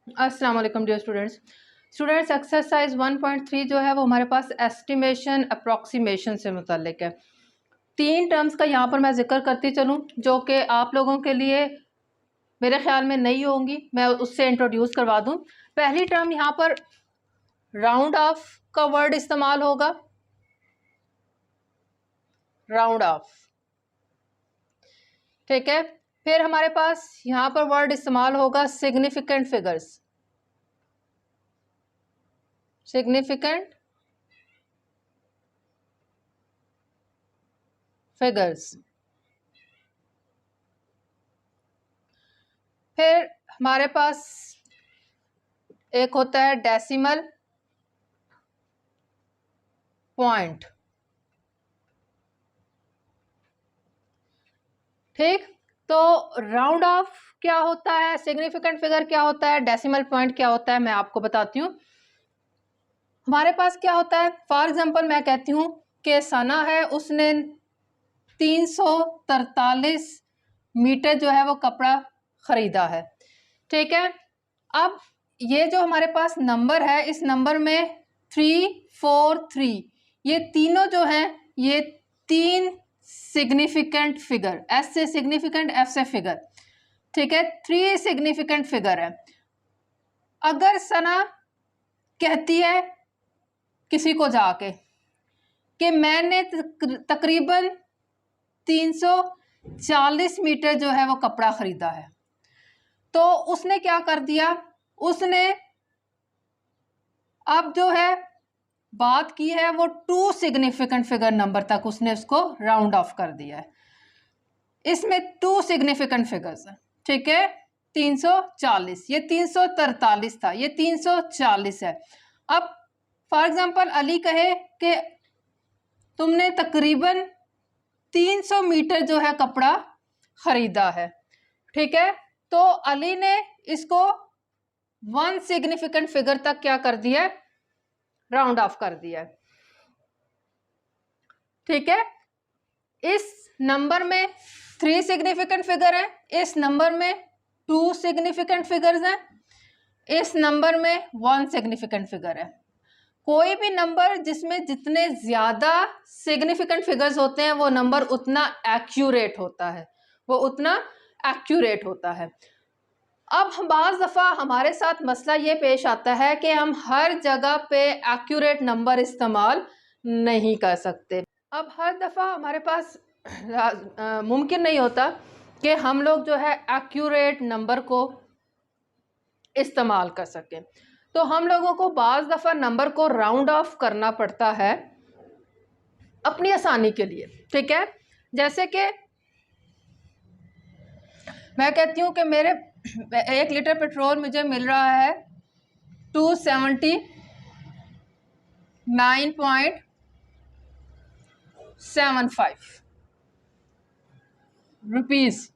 अस्सलाम वालेकुम dear students exercise 1.3 जो है वो हमारे पास एस्टिमेशन अप्रॉक्सीमेशन से मुताल्लिक है। तीन टर्म्स का यहाँ पर मैं जिक्र करती चलूँ जो कि आप लोगों के लिए मेरे ख्याल में नहीं होंगी, मैं उससे इंट्रोड्यूस करवा दूँ। पहली टर्म यहाँ पर राउंड ऑफ का वर्ड इस्तेमाल होगा, राउंड ऑफ, ठीक है। फिर हमारे पास यहाँ पर वर्ड इस्तेमाल होगा सिग्निफिकेंट फिगर्स, सिग्निफिकेंट फिगर्स। फिर हमारे पास एक होता है डेसिमल पॉइंट, ठीक। तो राउंड ऑफ क्या होता है, सिग्निफिकेंट फिगर क्या होता है, डेसिमल पॉइंट क्या होता है, मैं आपको बताती हूँ। हमारे पास क्या होता है, फॉर एग्जांपल मैं कहती हूँ कि सना है, उसने 343 मीटर जो है वो कपड़ा खरीदा है, ठीक है। अब ये जो हमारे पास नंबर है, इस नंबर में 3, 4, 3 ये तीनों जो हैं ये तीन सिग्निफिकेंट फिगर, एस से सिग्निफिकेंट, एफ से फिगर, ठीक है। 3 सिग्निफिकेंट फिगर है। अगर सना कहती है किसी को जाके कि मैंने तकरीबन 340 मीटर जो है वो कपड़ा खरीदा है, तो उसने क्या कर दिया, उसने अब जो है बात की है वो 2 सिग्निफिकेंट फिगर नंबर तक उसने उसको राउंड ऑफ कर दिया है। इसमें 2 सिग्निफिकेंट फिगर्स है, ठीक है। 340, ये 343 था, ये 340 है। अब फॉर एग्जांपल अली कहे कि तुमने तकरीबन 300 मीटर जो है कपड़ा खरीदा है, ठीक है। तो अली ने इसको 1 सिग्निफिकेंट फिगर तक क्या कर दिया है, राउंड ऑफ कर दिया है, ठीक है। इस नंबर में 3 सिग्निफिकेंट फिगर है, इस नंबर में 2 सिग्निफिकेंट फिगर्स हैं, इस नंबर में 1 सिग्निफिकेंट फिगर है। कोई भी नंबर जिसमें जितने ज्यादा सिग्निफिकेंट फिगर्स होते हैं वो नंबर उतना एक्यूरेट होता है, वो उतना एक्यूरेट होता है। अब बाज़ दफ़ा हमारे साथ मसला ये पेश आता है कि हम हर जगह पे एक्यूरेट नंबर इस्तेमाल नहीं कर सकते। अब हर दफ़ा हमारे पास मुमकिन नहीं होता कि हम लोग जो है एक्यूरेट नंबर को इस्तेमाल कर सकें, तो हम लोगों को बाज़ दफ़ा नंबर को राउंड ऑफ करना पड़ता है अपनी आसानी के लिए, ठीक है। जैसे कि मैं कहती हूँ कि मेरे 1 लीटर पेट्रोल मुझे मिल रहा है 279.75 रुपीज़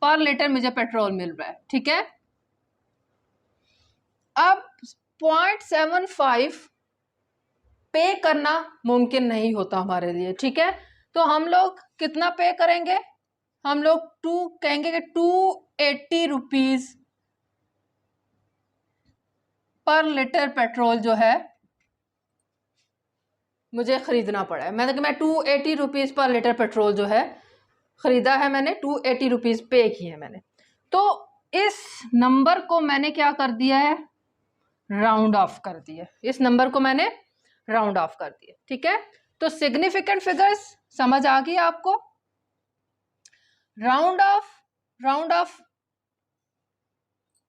पर लीटर मुझे पेट्रोल मिल रहा है, ठीक है। अब 0.75 पे करना मुमकिन नहीं होता हमारे लिए, ठीक है। तो हम लोग कितना पे करेंगे, हम लोग 2 कहेंगे कि 280 रुपीज़ पर लीटर पेट्रोल जो है मुझे खरीदना पड़ा है। मैं 280 रुपीज़ पर लीटर पेट्रोल जो है खरीदा है, मैंने 280 रुपीज़ पे किए हैं मैंने। तो इस नंबर को मैंने क्या कर दिया है, राउंड ऑफ कर दिया, इस नंबर को मैंने राउंड ऑफ कर दिया, ठीक है। तो सिग्निफिकेंट फिगर्स समझ आ गई आपको। राउंड ऑफ, राउंड ऑफ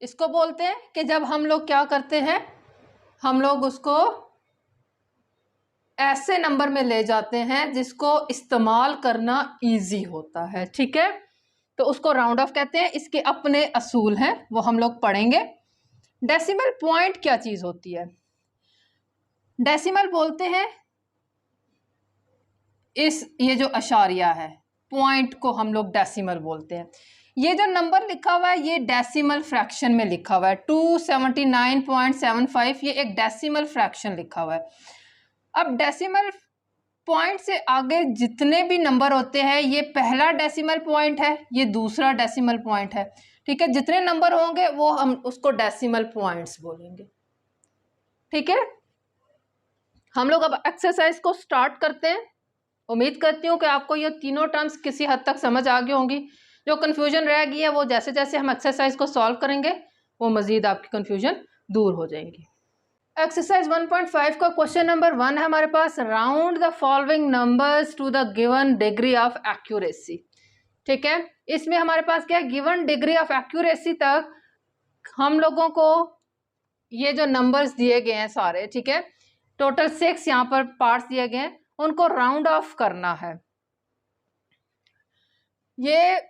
इसको बोलते हैं कि जब हम लोग क्या करते हैं, हम लोग उसको ऐसे नंबर में ले जाते हैं जिसको इस्तेमाल करना इजी होता है, ठीक है। तो उसको राउंड ऑफ कहते हैं। इसके अपने असूल हैं, वो हम लोग पढ़ेंगे। डेसिमल पॉइंट क्या चीज होती है, डेसिमल बोलते हैं ये जो अशारिया है, पॉइंट को हम लोग डेसिमल बोलते हैं। ये जो नंबर लिखा हुआ है ये डेसिमल फ्रैक्शन में लिखा हुआ है, 279.75, ये एक डेसिमल फ्रैक्शन लिखा हुआ है। अब डेसिमल पॉइंट से आगे जितने भी नंबर होते हैं, ये पहला डेसिमल पॉइंट है, ये दूसरा डेसिमल पॉइंट है, ठीक है, जितने नंबर होंगे वो हम उसको डेसिमल पॉइंट्स बोलेंगे। ठीक है, हम लोग अब एक्सरसाइज को स्टार्ट करते हैं। उम्मीद करती हूँ कि आपको ये तीनों टर्म्स किसी हद तक समझ आ गई होंगी। जो कन्फ्यूजन रह गई है वो जैसे जैसे हम एक्सरसाइज को सॉल्व करेंगे वो मजीद आपकी कन्फ्यूजन दूर हो जाएंगी। एक्सरसाइज 1.5 का क्वेश्चन नंबर 1 है हमारे पास, round the following numbers to the given degree of accuracy. ठीक है, इसमें हमारे पास क्या है, गिवन डिग्री ऑफ एक्यूरेसी तक हम लोगों को ये जो नंबर्स दिए गए हैं सारे, ठीक है, टोटल 6 यहाँ पर पार्ट्स दिए गए हैं, उनको राउंड ऑफ करना है। ये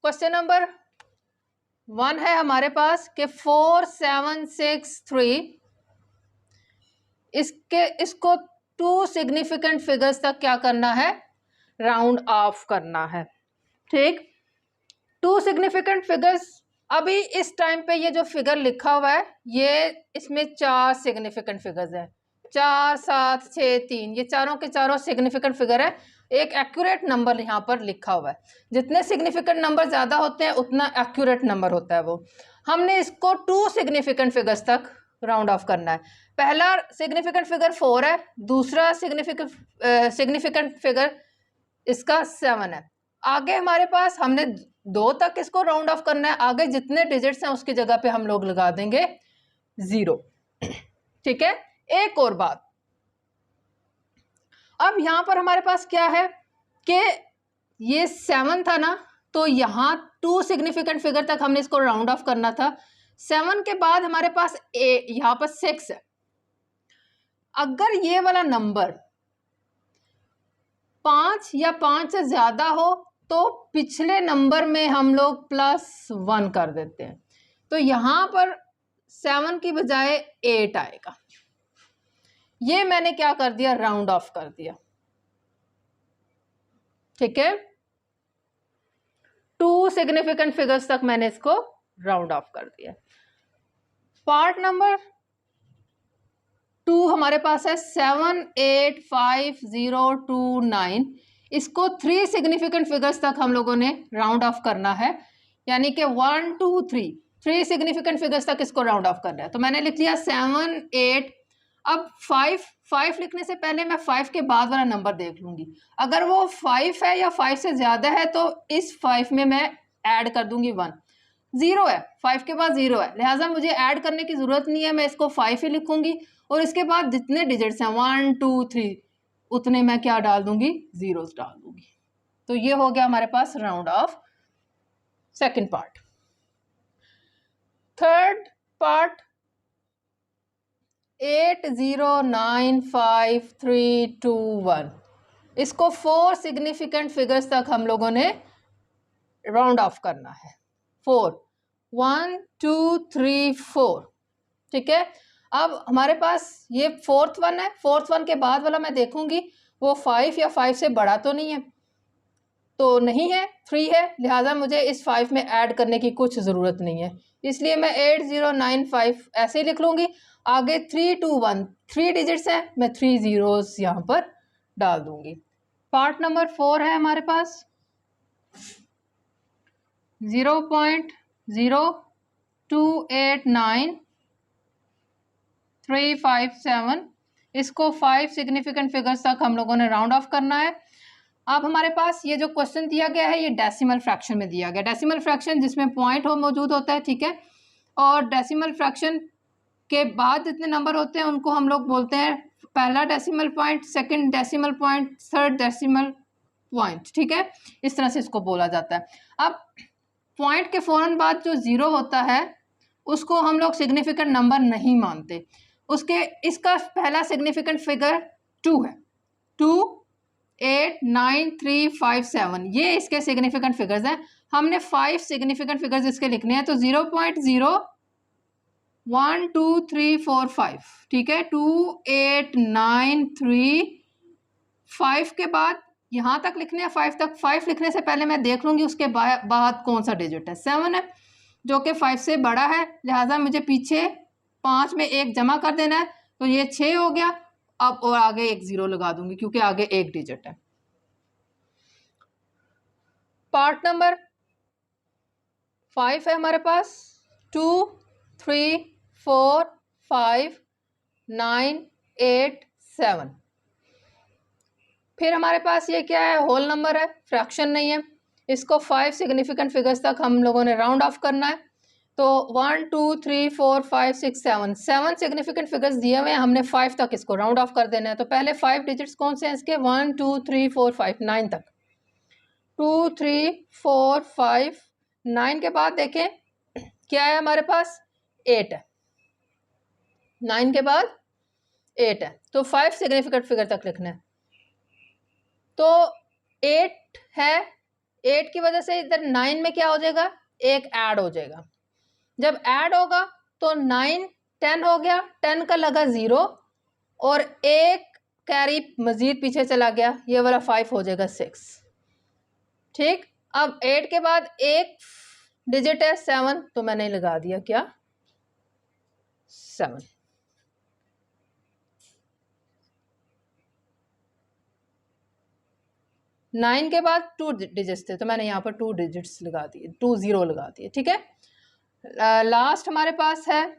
क्वेश्चन नंबर 1 है हमारे पास कि 4763, इसको 2 सिग्निफिकेंट फिगर्स तक क्या करना है, राउंड ऑफ करना है। ठीक, 2 सिग्निफिकेंट फिगर्स, अभी इस टाइम पे ये जो फिगर लिखा हुआ है ये इसमें 4 सिग्निफिकेंट फिगर्स हैं, 4, 7, 6, 3, ये चारों के चारों सिग्निफिकेंट फिगर है। एक एक्यूरेट नंबर यहाँ पर लिखा हुआ है, जितने सिग्निफिकेंट नंबर ज़्यादा होते हैं उतना एक्यूरेट नंबर होता है वो। हमने इसको 2 सिग्निफिकेंट फिगर्स तक राउंड ऑफ करना है। पहला सिग्निफिकेंट फिगर 4 है, दूसरा सिग्निफिकेंट फिगर इसका 7 है। आगे हमारे पास हमने 2 तक इसको राउंड ऑफ करना है, आगे जितने डिजिट्स हैं उसकी जगह पे हम लोग लगा देंगे 0। ठीक है, एक और बात, अब यहां पर हमारे पास क्या है कि ये 7 था ना, तो यहाँ 2 सिग्निफिकेंट फिगर तक हमने इसको राउंड ऑफ करना था। 7 के बाद हमारे पास यहाँ पर 6 है। अगर ये वाला नंबर 5 या 5 से ज्यादा हो तो पिछले नंबर में हम लोग +1 कर देते हैं, तो यहां पर 7 की बजाय 8 आएगा। ये मैंने क्या कर दिया, राउंड ऑफ कर दिया। ठीक है, 2 सिग्निफिकेंट फिगर्स तक मैंने इसको राउंड ऑफ कर दिया। पार्ट नंबर 2 हमारे पास है 785029, इसको 3 सिग्निफिकेंट फिगर्स तक हम लोगों ने राउंड ऑफ करना है, यानी कि 1 2 3 सिग्निफिकेंट फिगर्स तक इसको राउंड ऑफ करना है। तो मैंने लिख लिया 7 8। अब 5 लिखने से पहले मैं 5 के बाद वाला नंबर देख लूंगी, अगर वो 5 है या 5 से ज्यादा है तो इस 5 में मैं ऐड कर दूंगी 1। 0 है, 5 के बाद 0 है, लिहाजा मुझे ऐड करने की जरूरत नहीं है, मैं इसको 5 ही लिखूंगी और इसके बाद जितने डिजिट्स हैं 1 2 3 उतने मैं क्या डाल दूंगी, जीरोस डाल दूंगी। तो ये हो गया हमारे पास round off second part. Third part 809531, इसको 4 सिग्निफिकेंट फिगर्स तक हम लोगों ने राउंड ऑफ करना है। 4 1 2 3 4। ठीक है, अब हमारे पास ये 4th वन है, 4th वन के बाद वाला मैं देखूंगी वो 5 या 5 से बड़ा तो नहीं है, तो नहीं है, 3 है, लिहाजा मुझे इस 5 में ऐड करने की कुछ ज़रूरत नहीं है, इसलिए मैं 8095 ऐसे ही लिख लूँगी। आगे 321 3 डिजिट्स है, मैं 3 जीरोस यहाँ पर डाल दूँगी। पार्ट नंबर 4 है हमारे पास 0.0289357, इसको 5 सिग्निफिकेंट फिगर्स तक हम लोगों ने राउंड ऑफ करना है। अब हमारे पास ये जो क्वेश्चन दिया गया है ये डेसिमल फ्रैक्शन में दिया गया, डेसिमल फ्रैक्शन जिसमें पॉइंट मौजूद होता है। ठीक है, और डेसिमल फ्रैक्शन के बाद जितने नंबर होते हैं उनको हम लोग बोलते हैं पहला decimal point, second decimal point, third decimal point. ठीक है, इस तरह से इसको बोला जाता है। अब पॉइंट के फौरन बाद जो 0 होता है उसको हम लोग सिग्निफिकेंट नंबर नहीं मानते, उसके इसका पहला सिग्निफिकेंट फिगर 2 है, 2 8 9 3 5 7, ये इसके सिग्निफिकेंट फिगर्स हैं। हमने 5 सिग्निफिकेंट फिगर्स इसके लिखने हैं, तो 0.0 1 2 3 4 5। ठीक है, 2 8 9 3 5 के बाद यहाँ तक लिखने हैं 5 तक। 5 लिखने से पहले मैं देख लूँगी उसके बाद कौन सा डिजिट है, 7 है जो कि 5 से बड़ा है, लिहाजा मुझे पीछे 5 में 1 जमा कर देना है, तो ये 6 हो गया। अब और आगे 1 0 लगा दूंगी क्योंकि आगे 1 डिजिट है। पार्ट नंबर 5 है हमारे पास, 2, 3, 4, 5, 9, 8, 7। फिर हमारे पास ये क्या है, होल नंबर है, फ्रैक्शन नहीं है। इसको 5 सिग्निफिकेंट फिगर्स तक हम लोगों ने राउंड ऑफ करना है। तो 1, 2, 3, 4, 5, 6, 7 सिग्निफिकेंट फिगर्स दिए हुए हैं, हमने 5 तक इसको राउंड ऑफ कर देना है। तो पहले 5 डिजिट्स कौन से हैं इसके, 1, 2, 3, 4, 5, 9 तक। 2, 3, 4, 5, 9 के बाद देखें क्या है हमारे पास, 8 है। 9 के बाद 8 है, तो 5 सिग्निफिकेंट फिगर तक लिखना है। तो 8 है, 8 की वजह से इधर 9 में क्या हो जाएगा, एक ऐड हो जाएगा। जब ऐड होगा तो 9 10 हो गया, 10 का लगा 0 और एक कैरी मजीद पीछे चला गया, ये वाला 5 हो जाएगा 6। ठीक, अब 8 के बाद एक डिजिट है 7, तो मैंने लगा दिया क्या, 7। नाइन के बाद 2 डिजिट्स थे, तो मैंने यहाँ पर 2 डिजिट्स लगा दिए, 2 0 लगा दिए। ठीक है, लास्ट हमारे पास है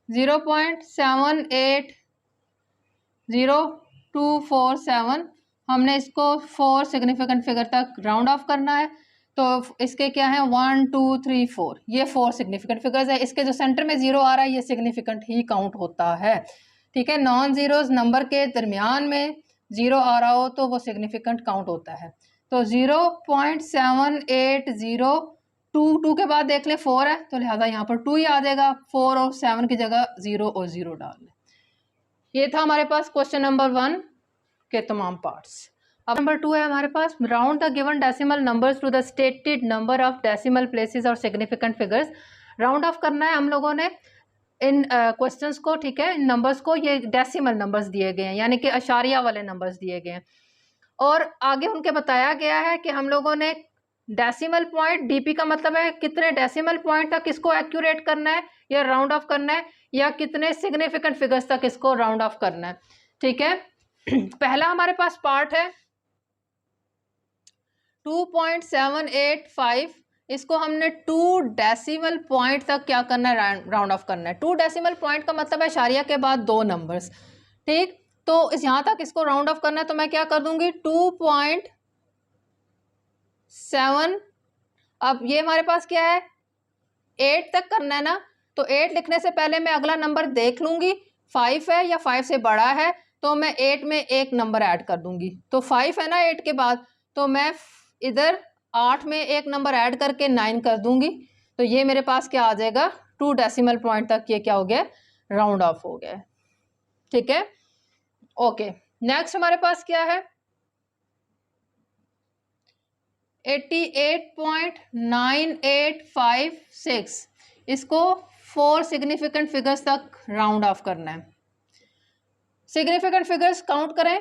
0.780247। हमने इसको 4 सिग्निफिकेंट फिगर तक राउंड ऑफ करना है। तो इसके क्या है, 1, 2, 3, 4, ये 4 सिग्निफिकेंट फिगर्स है। इसके जो सेंटर में 0 आ रहा है ये सिग्निफिकेंट ही काउंट होता है। ठीक है, नॉन जीरोज नंबर के दरमियान में 0 आ रहा हो तो वो सिग्निफिकेंट काउंट होता है। तो 0.7802 के बाद देख ले 4 है, तो लिहाजा यहाँ पर 2 ही आ जाएगा। 4 और 7 की जगह 0 और 0 डाल लें। ये था हमारे पास क्वेश्चन नंबर 1 के तमाम पार्ट्स। अब नंबर 2 है हमारे पास, round the given decimal numbers to the stated number of decimal places और सिग्निफिकेंट फिगर्स। राउंड ऑफ करना है हम लोगों ने इन क्वेश्चंस को। ठीक है, इन नंबर्स को, ये डेसिमल नंबर्स दिए गए हैं, यानी कि अशारिया वाले नंबर्स दिए गए हैं। और आगे उनके बताया गया है कि हम लोगों ने डेसिमल पॉइंट, डीपी का मतलब है कितने डेसिमल पॉइंट तक इसको एक्यूरेट करना है या राउंड ऑफ करना है, या कितने सिग्निफिकेंट फिगर्स तक इसको राउंड ऑफ करना है। ठीक है, पहला हमारे पास पार्ट है 2.785, इसको हमने 2 डेसिमल पॉइंट तक क्या करना है, राउंड ऑफ करना है। 2 डेसिमल पॉइंट का मतलब है शारिया के बाद 2 नंबर्स। ठीक, तो इस यहाँ तक इसको राउंड ऑफ करना है, तो मैं क्या कर दूंगी, 2.7। अब ये हमारे पास क्या है, 8 तक करना है ना, तो 8 लिखने से पहले मैं अगला नंबर देख लूंगी 5 है या 5 से बड़ा है, तो मैं 8 में एक नंबर ऐड कर दूंगी। तो 5 है ना 8 के बाद, तो मैं इधर 8 में एक नंबर ऐड करके 9 कर दूंगी। तो ये मेरे पास क्या आ जाएगा, 2 डेसिमल पॉइंट तक ये क्या हो गया, राउंड ऑफ हो गया। ठीक है, ओके। नेक्स्ट हमारे पास क्या है, 88.9856, इसको 4 सिग्निफिकेंट फिगर्स तक राउंड ऑफ करना है। सिग्निफिकेंट फिगर्स काउंट करें,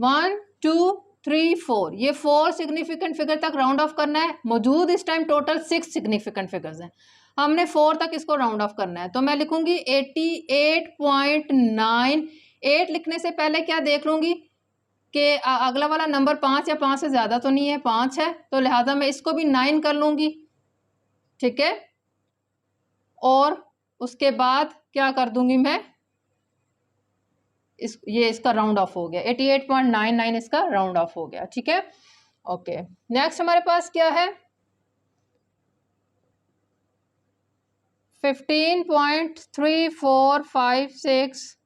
1, 2, 3, 4, ये 4 सिग्निफिकेंट फिगर तक राउंड ऑफ करना है। मौजूद इस टाइम टोटल 6 सिग्निफिकेंट फिगर्स हैं, हमने 4 तक इसको राउंड ऑफ करना है। तो मैं लिखूंगी 88.9। 8 लिखने से पहले क्या देख लूंगी कि अगला वाला नंबर 5 या 5 से ज़्यादा तो नहीं है, 5 है, तो लिहाजा मैं इसको भी 9 कर लूंगी। ठीक है, और उसके बाद क्या कर दूंगी मैं, ये इसका राउंड ऑफ हो गया, 88.99 इसका राउंड ऑफ हो गया। ठीक है, ओके। नेक्स्ट हमारे पास क्या है, 15.3456,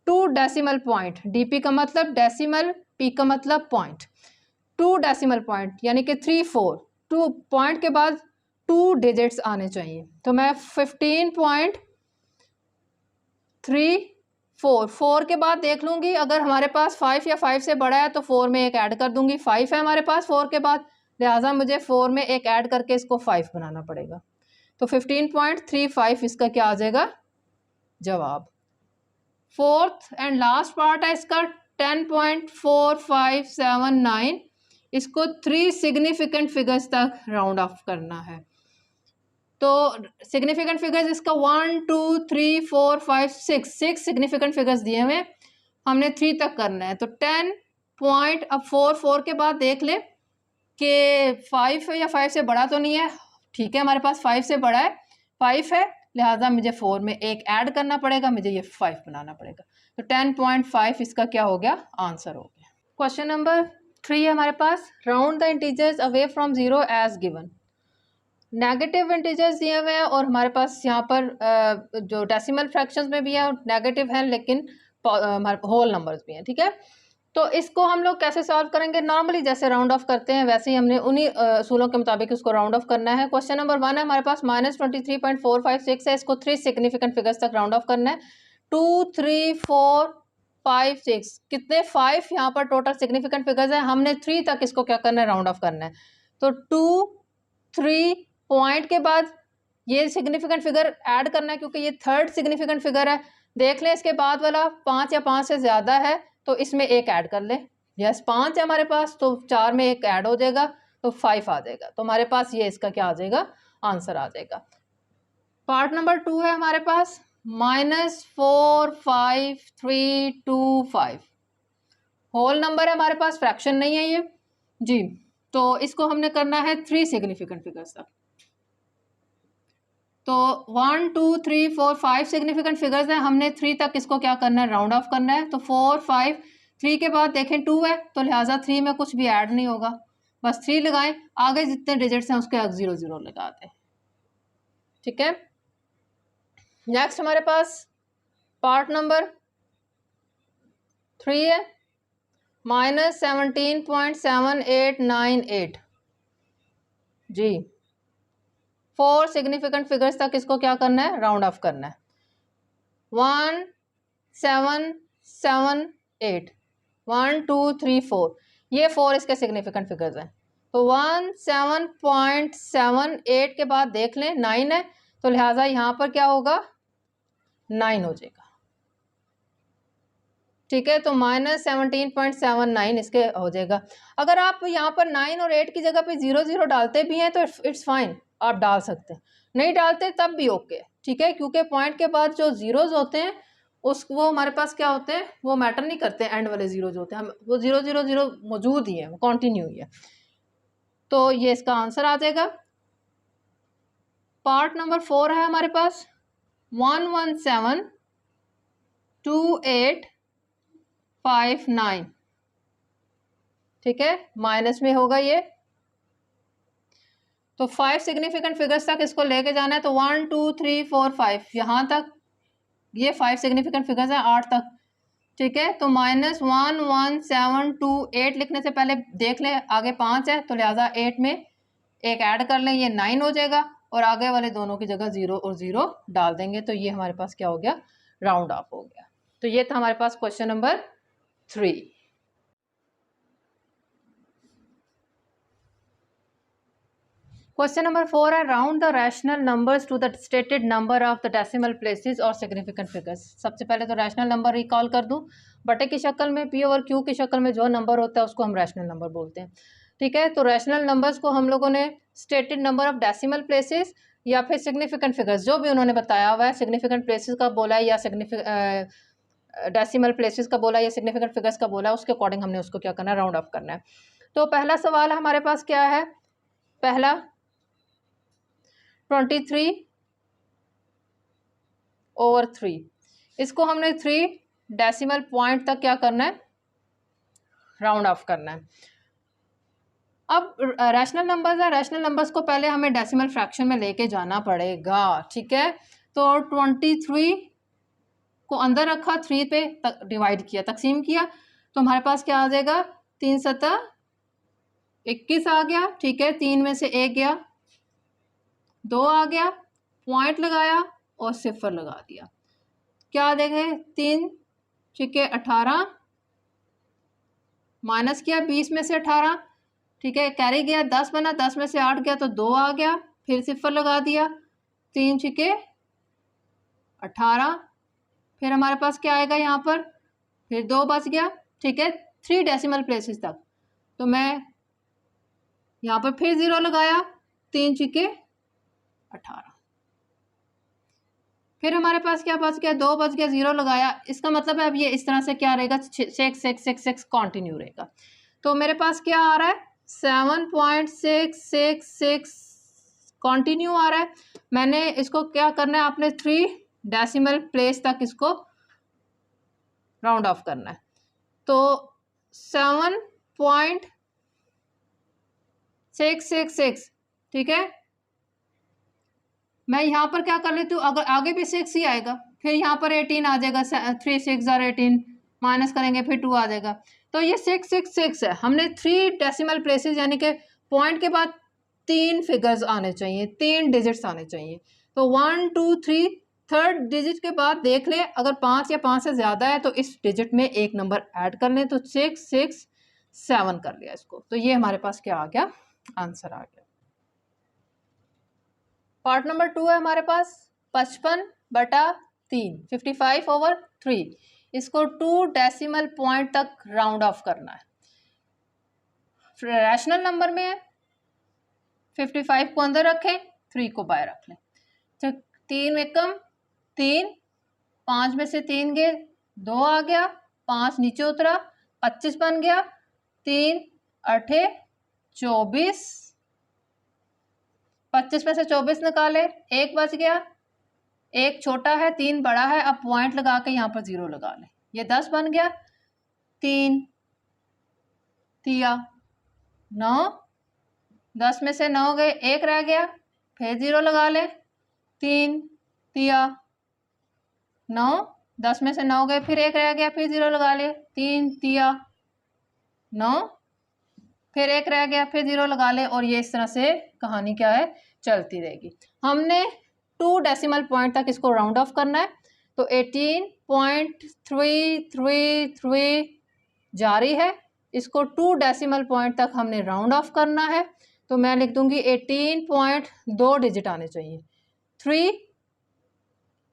2 डेसिमल पॉइंट। डीपी का मतलब डेसिमल, पी का मतलब पॉइंट। 2 डेसिमल पॉइंट यानी कि 3, 4, 2 पॉइंट के बाद 2 डिजिट्स आने चाहिए। तो मैं 15.34, 4 के बाद देख लूंगी, अगर हमारे पास 5 या 5 से बड़ा है तो 4 में एक ऐड कर दूंगी। 5 है हमारे पास 4 के बाद, लिहाजा मुझे 4 में एक ऐड करके इसको 5 बनाना पड़ेगा। तो 15.35 इसका क्या आ जाएगा जवाब। फोर्थ एंड लास्ट पार्ट है इसका 10.4579, इसको 3 सिग्निफिकेंट फिगर्स तक राउंड ऑफ करना है। तो सिग्निफिकेंट फिगर्स इसका 1, 2, 3, 4, 5, 6 सिग्निफिकेंट फिगर्स दिए हुए, हमने 3 तक करना है। तो 10 पॉइंट, अब 4 के बाद देख ले कि 5 है या 5 से बड़ा तो नहीं है, ठीक है हमारे पास 5 से बड़ा है, 5 है, लिहाजा मुझे 4 में एक ऐड करना पड़ेगा, मुझे ये 5 बनाना पड़ेगा। तो 10.5 इसका क्या हो गया, आंसर हो गया। क्वेश्चन नंबर 3 है हमारे पास, round the integers away from 0 as given. Negative integers दिए हुए हैं और हमारे पास यहाँ पर जो डेसिमल फ्रैक्शंस में भी है और नेगेटिव है, लेकिन हमारे होल नंबर्स भी हैं, ठीक है। तो इसको हम लोग कैसे सॉल्व करेंगे, नॉर्मली जैसे राउंड ऑफ करते हैं वैसे ही हमने उन्हीं असूलों के मुताबिक उसको राउंड ऑफ करना है। क्वेश्चन नंबर 1 है हमारे पास -23.456 है, इसको 3 सिग्निफिकेंट फिगर्स तक राउंड ऑफ करना है। 2 3 4 5 6 कितने 5 यहाँ पर टोटल सिग्निफिकेंट फिगर्स है, हमने 3 तक इसको क्या करना है, राउंड ऑफ करना है। तो 2 3 पॉइंट के बाद ये सिग्निफिकेंट फिगर ऐड करना है क्योंकि ये थर्ड सिग्निफिकेंट फिगर है। देख लें इसके बाद वाला 5 या 5 से ज़्यादा है तो इसमें एक ऐड कर ले। यस 5 है हमारे पास तो 4 में एक ऐड हो जाएगा तो 5 आ जाएगा। तो हमारे पास ये इसका क्या आ जाएगा, आंसर आ जाएगा। पार्ट नंबर 2 है हमारे पास -45325 होल नंबर है हमारे पास, फ्रैक्शन नहीं है ये जी। तो इसको हमने करना है 3 सिग्निफिकेंट फिगर्स तक। तो 1 2 3 4 5 सिग्निफिकेंट फिगर्स हैं, हमने 3 तक इसको क्या करना है, राउंड ऑफ करना है। तो 4 5 3 के बाद देखें 2 है तो लिहाजा 3 में कुछ भी ऐड नहीं होगा, बस 3 लगाएं, आगे जितने डिजिट्स हैं उसके 0 0 लगा दें, ठीक है। नेक्स्ट हमारे पास पार्ट नंबर 3 है -17.7898 जी। 4 सिग्निफिकेंट फिगर्स तक इसको क्या करना है, राउंड ऑफ करना है। 1 7 7 8 1 2 3 4 ये 4 इसके सिग्निफिकेंट फिगर्स हैं। तो 17.78 के बाद देख लें 9 है तो लिहाजा यहाँ पर क्या होगा, 9 हो जाएगा, ठीक है। तो -17.79 इसके हो जाएगा। अगर आप यहाँ पर 9 और 8 की जगह पे 0 0 डालते भी हैं तो इट्स फाइन, आप डाल सकते हैं, नहीं डालते तब भी ओके, ठीक है। क्योंकि पॉइंट के बाद जो जीरोज होते हैं वो हमारे पास क्या होते हैं, वो मैटर नहीं करते, एंड वाले जीरोज होते हैं, हम वो 0 0 0 मौजूद ही है, वो कॉन्टिन्यू ही है। तो ये इसका आंसर आ जाएगा। पार्ट नंबर 4 है हमारे पास 1172859 ठीक है, माइनस में होगा ये। तो 5 सिग्निफिकेंट फिगर्स तक इसको लेके जाना है। तो 1 2 3 4 5 यहाँ तक ये 5 सिग्निफिकेंट फिगर्स हैं 8 तक, ठीक है। तो -11728 लिखने से पहले देख लें आगे 5 है तो लिहाजा 8 में एक ऐड कर लें, ये 9 हो जाएगा और आगे वाले दोनों की जगह 0 और 0 डाल देंगे। तो ये हमारे पास क्या हो गया, राउंड ऑफ हो गया। तो ये था हमारे पास क्वेश्चन नंबर 3। क्वेश्चन नंबर 4 है round the rational numbers to the stated number of the decimal places और सिग्निफिकेंट फिगर्स। सबसे पहले तो रैशनल नंबर रिकॉल कर दूं, बटे की शक्ल में, पी और क्यू की शक्ल में जो नंबर होता है उसको हम रैशनल नंबर बोलते हैं, ठीक है। तो रैशनल नंबर्स को हम लोगों ने stated number of decimal places या फिर सिग्निफिकेंट फिगर्स, जो भी उन्होंने बताया हुआ है, सिग्निफिकेंट प्लेसेस का बोला है या डेसिमल प्लेसेस का बोला है या सिग्निफिकेंट फिगर्स का बोला है, उसके अकॉर्डिंग हमने उसको क्या करना है, राउंड ऑफ करना है। तो पहला सवाल हमारे पास क्या है, पहला 23/3, इसको हमने 3 डेसिमल पॉइंट तक क्या करना है, राउंड ऑफ करना है। अब रैशनल नंबर्स है, रैशनल नंबर्स को पहले हमें डेसिमल फ्रैक्शन में लेके जाना पड़ेगा, ठीक है। तो 23 को अंदर रखा, 3 पे डिवाइड किया, तकसीम किया, तो हमारे पास क्या आ जाएगा, 3 सत्ता 21 आ गया, ठीक है। 3 में से 1 गया, 2 आ गया, पॉइंट लगाया और 0 लगा दिया, क्या देखें 3 ठीक है 18 माइनस किया 20 में से 18, ठीक है, कैरी गया 10 बना, 10 में से 8 गया तो 2 आ गया, फिर 0 लगा दिया, 3 ठीक है 18, फिर हमारे पास क्या आएगा यहाँ पर, फिर 2 बच गया, ठीक है 3 डेसिमल प्लेसेस तक। तो मैं यहाँ पर फिर 0 लगाया, 3 छिके 18, फिर हमारे पास क्या बच गया, 2 बच गया, 0 लगाया। इसका मतलब है अब ये इस तरह से क्या रहेगा, 6 6 6 6 कंटिन्यू रहेगा। तो मेरे पास क्या आ रहा है, 7.666 कंटिन्यू आ रहा है। मैंने इसको क्या करना है, आपने 3 डेसिमल प्लेस तक इसको राउंड ऑफ करना है। तो 7.666, ठीक है। मैं यहाँ पर क्या कर लेती हूँ, अगर आगे भी 6 ही आएगा, फिर यहाँ पर 18 आ जाएगा, 3 6 are 18, माइनस करेंगे फिर 2 आ जाएगा। तो ये 666 है। हमने 3 डेसिमल प्लेसेस यानी कि पॉइंट के बाद 3 फिगर्स आने चाहिए, 3 डिजिट्स आने चाहिए। तो 1 2 3, थर्ड डिजिट के बाद देख ले, अगर 5 या 5 से ज़्यादा है तो इस डिजिट में एक नंबर ऐड कर लें। तो 667 कर लिया इसको। तो ये हमारे पास क्या आ गया, आंसर आ गया। पार्ट नंबर 2 है हमारे पास 55/3, 55/3। इसको 2 डेसिमल पॉइंट तक राउंड ऑफ करना है। रैशनल नंबर में है, 55 को अंदर रखें, 3 को बाहर रख लें। तो 3 एकम 3, 5 में से 3 गए, 2 आ गया, 5 नीचे उतरा, 25 बन गया, 3 8 24, 25 में से 24 निकाले, 1 बच गया, 1 छोटा है 3 बड़ा है। अब पॉइंट लगा के यहाँ पर 0 लगा लें, ये 10 बन गया, 3 तिया 9, 10 में से 9 गए, 1 रह गया, फिर 0 लगा लें, 3 तिया 9, 10 में से 9 गए, फिर 1 रह गया, फिर 0 लगा ले, 3 तिया 9, फिर 1 रह गया, फिर 0 लगा ले। और ये इस तरह से कहानी क्या है, चलती रहेगी। हमने 2 डेसिमल पॉइंट तक इसको राउंड ऑफ करना है। तो 18.333 जारी है, इसको 2 डेसिमल पॉइंट तक हमने राउंड ऑफ करना है। तो मैं लिख दूंगी 18.2 डिजिट आने चाहिए। 3,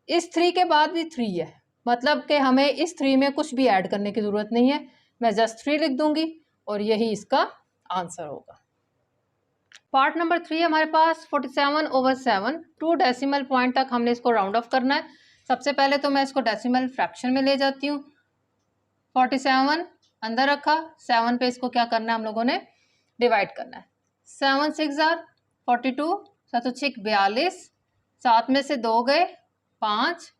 इस 3 के बाद भी 3 है, मतलब कि हमें इस 3 में कुछ भी ऐड करने की ज़रूरत नहीं है। मैं जस्ट 3 लिख दूंगी और यही इसका आंसर होगा। पार्ट नंबर 3 हमारे पास 47/7, 2 डेसिमल पॉइंट तक हमने इसको राउंड ऑफ करना है। सबसे पहले तो मैं इसको डेसिमल फ्रैक्शन में ले जाती हूँ। 47 अंदर रखा, 7 पे इसको क्या करना है, हम लोगों ने डिवाइड करना है। 7 6 are 42, 7 6 42, 7 में से 2 गए, 5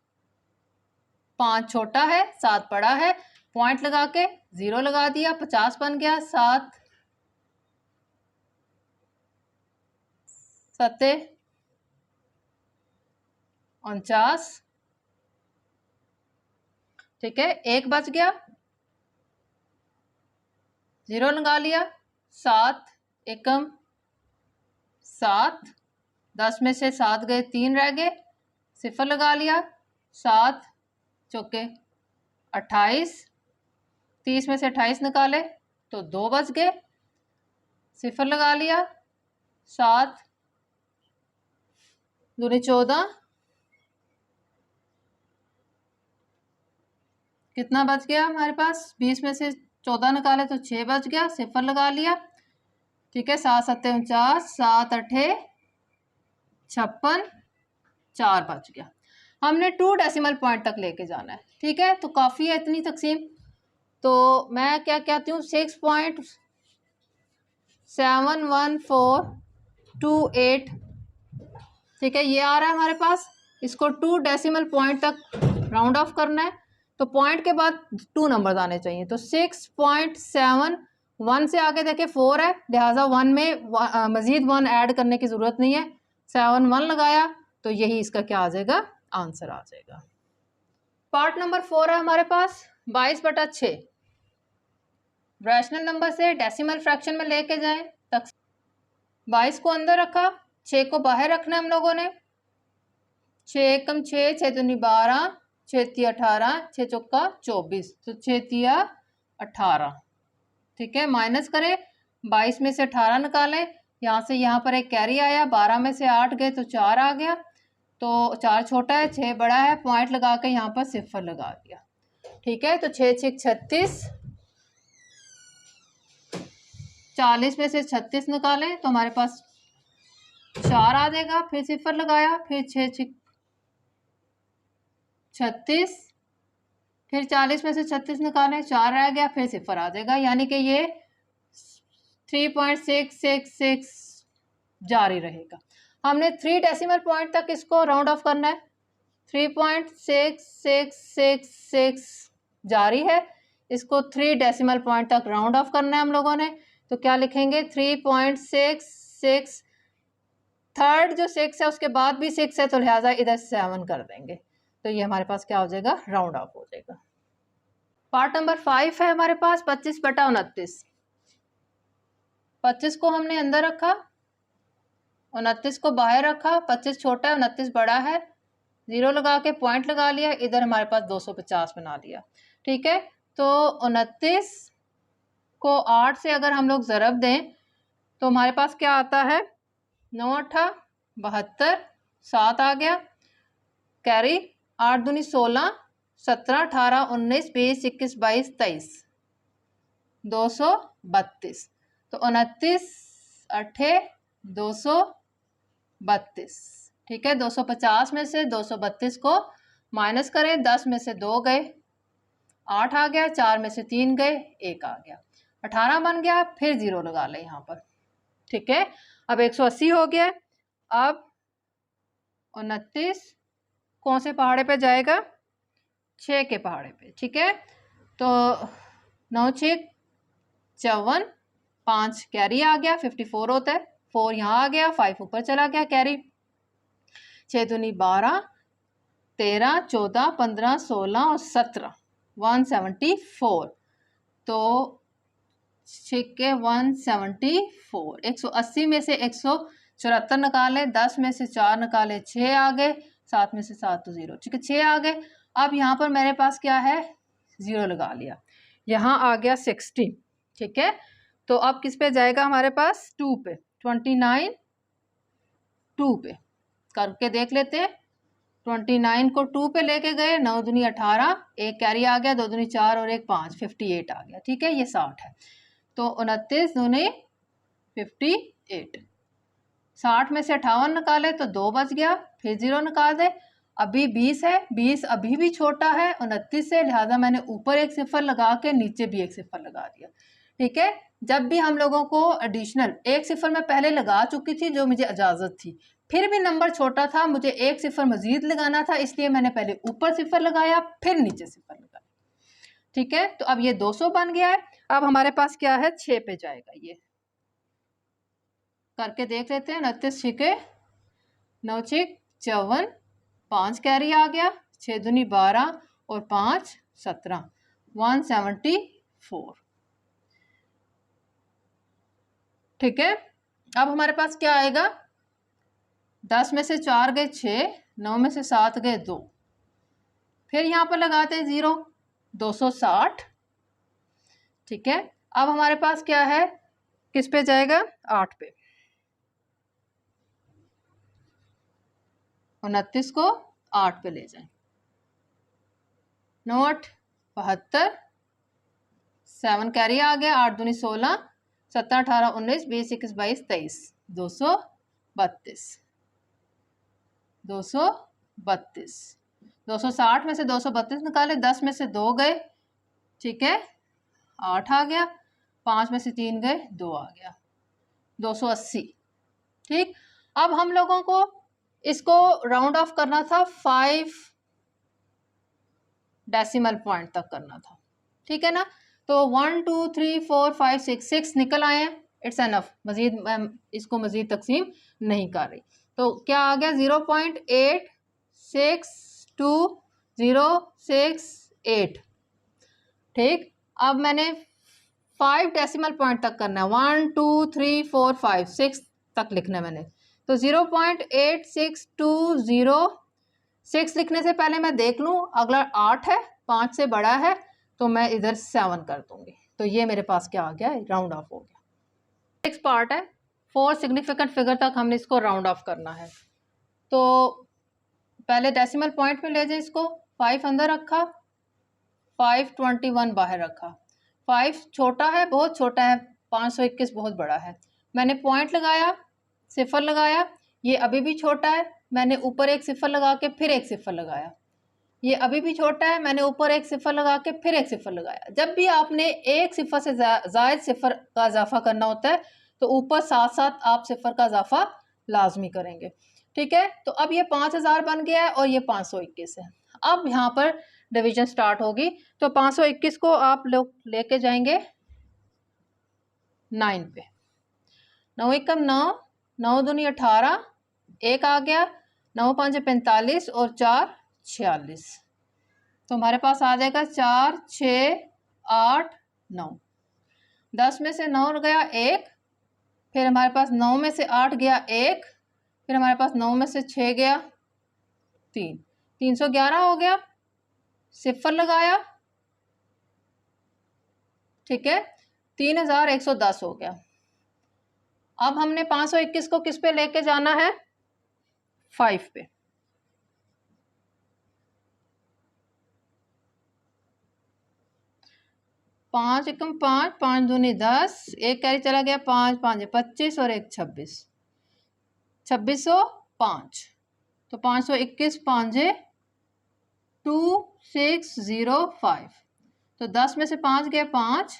छोटा है, 7 बड़ा है, पॉइंट लगा के 0 लगा दिया, 50 बन गया, 7 7 49, ठीक है, 1 बच गया, 0 लगा लिया, 7 एकम 7, 10 में से 7 गए, 3 रह गए, 0 लगा लिया, 7 चौके 28, 30 में से 28 निकाले तो 2 बच गए, 0 लगा लिया, 7 दूनी 14, कितना बच गया हमारे पास, 20 में से 14 निकाले तो 6 बच गया, 0 लगा लिया, ठीक है। 7 7 49, 7 8 56, 4 बच गया। हमने 2 डेसिमल पॉइंट तक लेके जाना है, ठीक है। तो काफ़ी है इतनी तकसीम। तो मैं क्या कहती हूँ, 6.71428, ठीक है, ये आ रहा है हमारे पास। इसको 2 डेसिमल पॉइंट तक राउंड ऑफ करना है। तो पॉइंट के बाद 2 नंबर्स आने चाहिए। तो 6.71 से आगे देखे 4 है, लिहाजा 1 में मज़ीद 1 ऐड करने की ज़रूरत नहीं है। 7 1 लगाया तो यही इसका क्या आ जाएगा, आंसर आ जाएगा। पार्ट नंबर 4 है हमारे पास 22/6। रैशनल नंबर से डेसिमल फ्रैक्शन में लेके जाएं तक 22 को अंदर रखा, 6 को बाहर रखना है हम लोगों ने। 6 एकम 6, 6 दूनी 12, 6 तिया 18, 6 चौका 24, तो 6 तिया 18, ठीक है। माइनस करें, 22 में से 18 निकालें, यहाँ से यहाँ पर एक कैरी आया, 12 में से 8 गए तो 4 आ गया, तो 4 छोटा है, 6 बड़ा है, पॉइंट लगा के यहाँ पर 0 लगा दिया, ठीक है। तो 6 6 36, 40 में से 36 निकालें तो हमारे पास 4 आ जाएगा, फिर 0 लगाया, फिर 6 6 36, फिर 40 में से 36 निकालें, 4 रह गया, फिर 0 आ जाएगा। यानी कि ये 3.666 जारी रहेगा। हमने 3 डेसिमल पॉइंट तक इसको राउंड ऑफ करना है। 3.6666 जारी है, इसको 3 डेसिमल पॉइंट तक राउंड ऑफ करना है हम लोगों ने। तो क्या लिखेंगे 3.66, थर्ड जो 6 है उसके बाद भी 6 है, तो लिहाजा इधर 7 कर देंगे। तो ये हमारे पास क्या हो जाएगा, राउंड ऑफ हो जाएगा। पार्ट नंबर 5 है हमारे पास 25/29। 25 को हमने अंदर रखा, 29 को बाहर रखा। 25 छोटा है, 29 बड़ा है, 0 लगा के पॉइंट लगा लिया, इधर हमारे पास 250 बना लिया। ठीक है, तो 29 को 8 से अगर हम लोग ज़रब दें तो हमारे पास क्या आता है, 9 8 72, 7 आ गया कैरी, 8 दूनी 16, 17 18 19 20 21 22 23, 232। तो 29 8 232। ठीक है, 250 में से 232 को माइनस करें, 10 में से 2 गए, 8 आ गया, 4 में से 3 गए, 1 आ गया, 18 बन गया, फिर 0 लगा लें यहाँ पर। ठीक है, अब 180 हो गया। अब 29 कौन से पहाड़े पे जाएगा, 6 के पहाड़े पे। ठीक है, तो 9 6 54, 5 कैरी आ गया, 54 होता है, 4 यहाँ आ गया, 5 ऊपर चला गया कैरी, 6 दूनी 12, 13 14 15 16 और 17, 174। तो 174, 180 में से 174 निकाले, 10 में से 4 निकाले, 6 आ गए, 7 में से 7 तो 0। ठीक है, 6 आ गए। अब यहाँ पर मेरे पास क्या है, 0 लगा लिया, यहाँ आ गया 16। ठीक है, तो अब किस पे जाएगा हमारे पास, 2 पे, 29 2 पे करके देख लेते हैं। 29 को 2 पे लेके गए, 9 दूनी 18, 1 कैरी आ गया, 2 दूनी 4 और 1 5, 58 आ गया। ठीक है, ये 60 है, तो 29 दूनी 58, 60 में से 58 निकाले तो 2 बच गया, फिर 0 निकाल दे। अभी 20 है, 20 अभी भी छोटा है 29 से, लिहाजा मैंने ऊपर एक सिफर लगा के नीचे भी एक सिफर लगा दिया। ठीक है, जब भी हम लोगों को एडिशनल एक सिफर मैं पहले लगा चुकी थी जो मुझे इजाज़त थी, फिर भी नंबर छोटा था, मुझे एक सिफर मजीद लगाना था, इसलिए मैंने पहले ऊपर सिफर लगाया, फिर नीचे सिफर लगाया। ठीक है, तो अब ये 200 बन गया है। अब हमारे पास क्या है, 6 पे जाएगा, ये करके देख लेते हैं। 29 6 9 6 54, 5 कैरी आ गया, 6 दूनी 12 और 5 17, 174। ठीक है, अब हमारे पास क्या आएगा, 10 में से 4 गए 6, 9 में से 7 गए 2, फिर यहाँ पर लगाते हैं 0, 260। ठीक है, अब हमारे पास क्या है, किस पे जाएगा, 8 पे, 29 को 8 पे ले जाएं, 9 8 72, 7 कैरी आ गया, 8 दूनी 16, 17 18 19 20 21 22 23, 232, 232, 260 में से 232 निकाले, 10 में से 2 गए। ठीक है, 8 आ गया, 5 में से 3 गए, 2 आ गया, 280। ठीक, अब हम लोगों को इसको राउंड ऑफ करना था 5 डेसिमल पॉइंट तक करना था। ठीक है ना, तो 1 2 3 4 5 6 निकल आए हैं, इट्स एनफ, मजीद मैं इसको मजीद तकसीम नहीं कर रही। तो क्या आ गया, 0.862068। ठीक, अब मैंने 5 डेसिमल पॉइंट तक करना है, 1 2 3 4 5 6 तक लिखना है मैंने। तो 0.86206 लिखने से पहले मैं देख लूँ, अगला 8 है, 5 से बड़ा है, तो मैं इधर 7 कर दूंगी। तो ये मेरे पास क्या आ गया, राउंड ऑफ हो गया। नेक्स्ट पार्ट है 4 सिग्निफिकेंट फिगर तक हमने इसको राउंड ऑफ करना है। तो पहले डेसिमल पॉइंट में ले जाए इसको, 5 अंदर रखा, 521 बाहर रखा। 5 छोटा है, बहुत छोटा है, 521 बहुत बड़ा है, मैंने पॉइंट लगाया, सिफर लगाया, ये अभी भी छोटा है, मैंने ऊपर एक सिफर लगा के फिर एक सिफर लगाया, ये अभी भी छोटा है, मैंने ऊपर एक सिफर लगा के फिर एक सिफर लगाया। जब भी आपने एक सिफर से जायद सिफर का इजाफा करना होता है तो ऊपर साथ साथ आप सिफर का इजाफा लाजमी करेंगे। ठीक है, तो अब ये 5000 बन गया है और ये 521 है। अब यहाँ पर डिवीजन स्टार्ट होगी। तो 521 को आप लोग लेके जाएंगे 9 पे। 9 एकम 9, 9 दूनी 18, एक आ गया, 9 5 45 और 4 46। तो हमारे पास आ जाएगा 4 6 8 9। 10 में से 9 गया 1, फिर हमारे पास 9 में से 8 गया 1, फिर हमारे पास 9 में से 6 गया 3, 311 हो गया, सिफर लगाया। ठीक है, 3110 हो गया। अब हमने 521 को किस पे लेके जाना है? 5 पे। पाँच एकम 5, 5 दूनी 10, एक कैरी चला गया, 5 5 25 और एक 26, 2605। तो 521 5 2605। तो 10 में से 5 गया 5,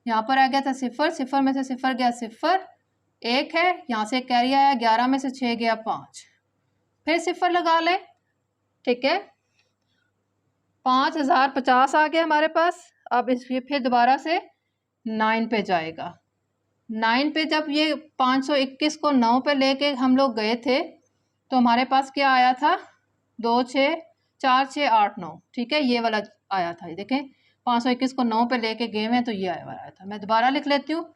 यहाँ पर आ गया था सिफर, सिफर में से सिफर गया सिफर, एक है, यहाँ से कैरी आया, 11 में से 6 गया 5, फिर सिफर लगा ले। ठीक है, 5050 आ गया हमारे पास। अब इस ये फिर दोबारा से 9 पे जाएगा। 9 पे जब ये 521 को 9 पे लेके हम लोग गए थे तो हमारे पास क्या आया था? 2 6 4 6 8 9। ठीक है, ये वाला आया था। ये देखें, 521 को 9 पे लेके गए हैं तो ये आया था। मैं दोबारा लिख लेती हूँ।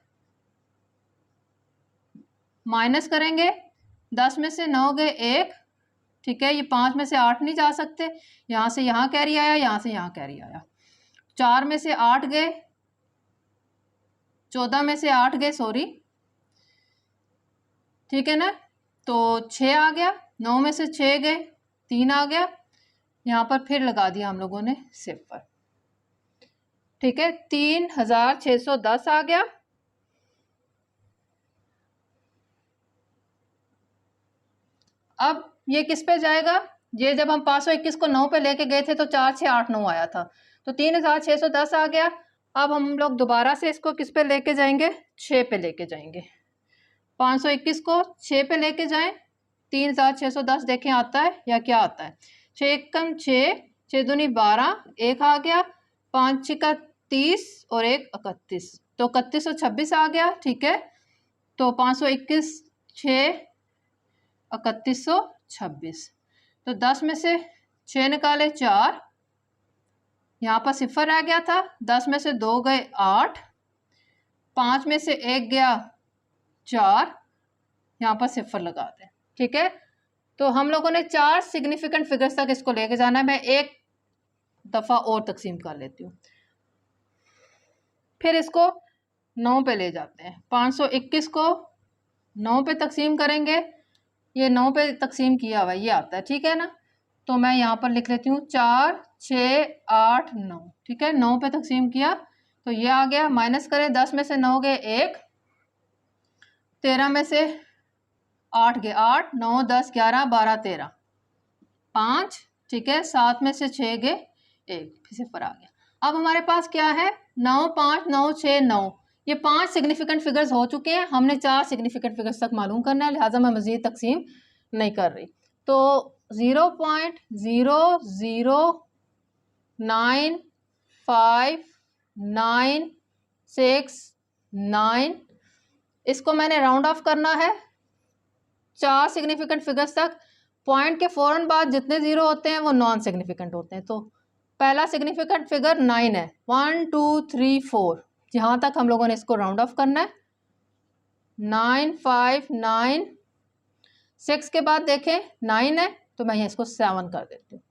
माइनस करेंगे, 10 में से 9 गए 1। ठीक है, ये 5 में से 8 नहीं जा सकते, यहाँ से यहाँ कैरी आया, यहाँ से यहाँ कैरी आया। 4 में से 8 गए, 14 में से 8 गए, सॉरी। ठीक है ना, तो 6 आ गया, 9 में से 6 गए, 3 आ गया, यहाँ पर फिर लगा दिया हम लोगों ने सिफर। ठीक है, 3610 आ गया। अब ये किस पे जाएगा? ये जब हम 521 को 9 पे लेके गए थे तो 4 6 8 9 आया था, तो 3610 आ गया। अब हम लोग दोबारा से इसको किस पे लेके जाएंगे? 6 पे लेके जाएंगे। 521 को 6 पे लेके जाएं, 3610 देखें आता है या क्या आता है? 6 एकम 6, 6 दूनी 12, एक आ गया, 5 6 30 और एक 31, तो 31 और 26 आ गया। ठीक है, तो 521 6 3126। तो 10 में से 6 निकाले 4, यहाँ पर सिफर रह गया था, 10 में से 2 गए 8, 5 में से 1 गया 4, यहाँ पर सिफर लगा दें। ठीक है, तो हम लोगों ने 4 सिग्निफिकेंट फिगर्स तक इसको लेके जाना है। मैं एक दफ़ा और तकसीम कर लेती हूँ, फिर इसको 9 पे ले जाते हैं। 521 को 9 पे तकसीम करेंगे, ये 9 पे तकसीम किया हुआ ये आता है। ठीक है ना, तो मैं यहाँ पर लिख लेती हूँ 4 6 8 9। ठीक है, 9 पे तकसीम किया तो ये आ गया। माइनस करें, 10 में से 9 गए 1, 13 में से 8 गए 8, 9 10 11 12 13 5। ठीक है, 7 में से 6 गए 1, फिर सिफर आ गया। अब हमारे पास क्या है? 9 5 9 6 9। ये 5 सिग्निफिकेंट फिगर्स हो चुके हैं, हमने 4 सिग्निफिकेंट फिगर्स तक मालूम करना है, लिहाजा मैं मज़ीद तकसीम नहीं कर रही। तो 0.0095969 इसको मैंने राउंड ऑफ करना है 4 सिग्निफिकेंट फिगर्स तक। पॉइंट के फ़ौरन बाद जितने ज़ीरो होते हैं वो नॉन सिग्निफिकेंट होते हैं। तो पहला सिग्निफिकेंट फिगर 9 है, 1 2 3 4, यहाँ तक हम लोगों ने इसको राउंड ऑफ करना है। 9 5 9 6 के बाद देखें 9 है तो मैं इसको 7 कर देती हूँ।